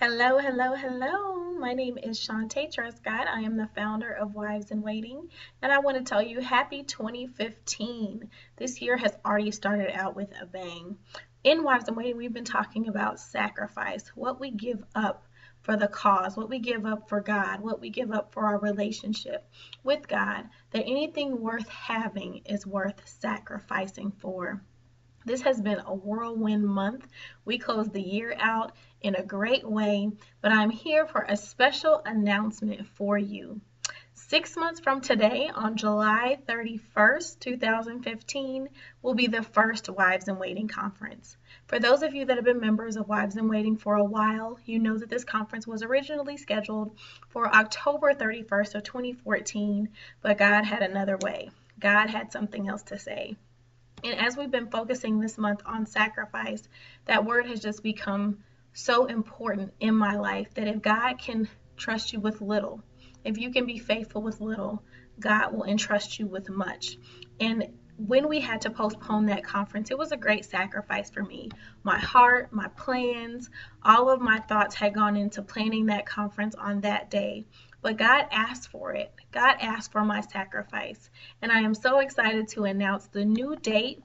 Hello, hello, hello. My name is Shantae Trescott. I am the founder of Wives in Waiting, and I want to tell you happy 2015. This year has already started out with a bang. In Wives in Waiting, we've been talking about sacrifice, what we give up for the cause, what we give up for God, what we give up for our relationship with God, that anything worth having is worth sacrificing for. This has been a whirlwind month. We closed the year out in a great way, but I'm here for a special announcement for you. 6 months from today, on July 31st, 2015, will be the first Wives in Waiting conference. For those of you that have been members of Wives in Waiting for a while, you know that this conference was originally scheduled for October 31st of 2014, but God had another way. God had something else to say. And as we've been focusing this month on sacrifice, that word has just become so important in my life that if God can trust you with little, if you can be faithful with little, God will entrust you with much. And when we had to postpone that conference, it was a great sacrifice for me. My heart, my plans, all of my thoughts had gone into planning that conference on that day. But God asked for it. God asked for my sacrifice. And I am so excited to announce the new date.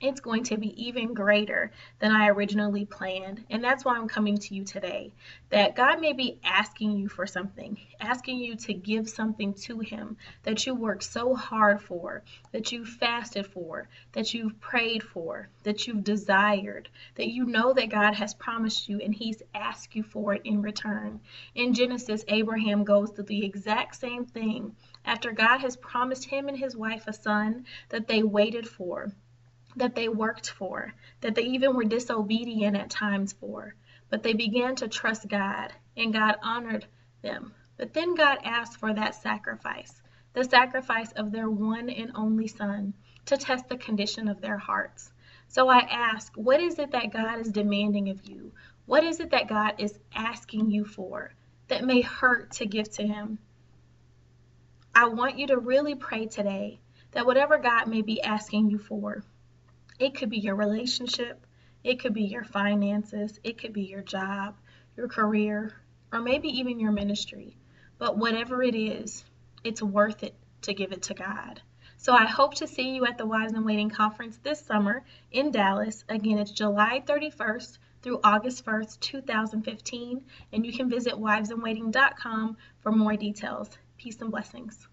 It's going to be even greater than I originally planned. And that's why I'm coming to you today. That God may be asking you for something, asking you to give something to Him that you worked so hard for, that you fasted for, that you've prayed for, that you've desired, that you know that God has promised you and He's asked you for it in return. In Genesis, Abraham goes through the exact same thing after God has promised him and his wife a son that they waited for, that they worked for, that they even were disobedient at times for. But they began to trust God, and God honored them. But then God asked for that sacrifice, the sacrifice of their one and only son, to test the condition of their hearts. So I ask, what is it that God is demanding of you? What is it that God is asking you for that may hurt to give to Him? I want you to really pray today that whatever God may be asking you for, it could be your relationship, it could be your finances, it could be your job, your career, or maybe even your ministry. But whatever it is, it's worth it to give it to God. So I hope to see you at the Wives in Waiting conference this summer in Dallas. Again, it's July 31st through August 1st, 2015, and you can visit wivesinwaiting.com for more details. Peace and blessings.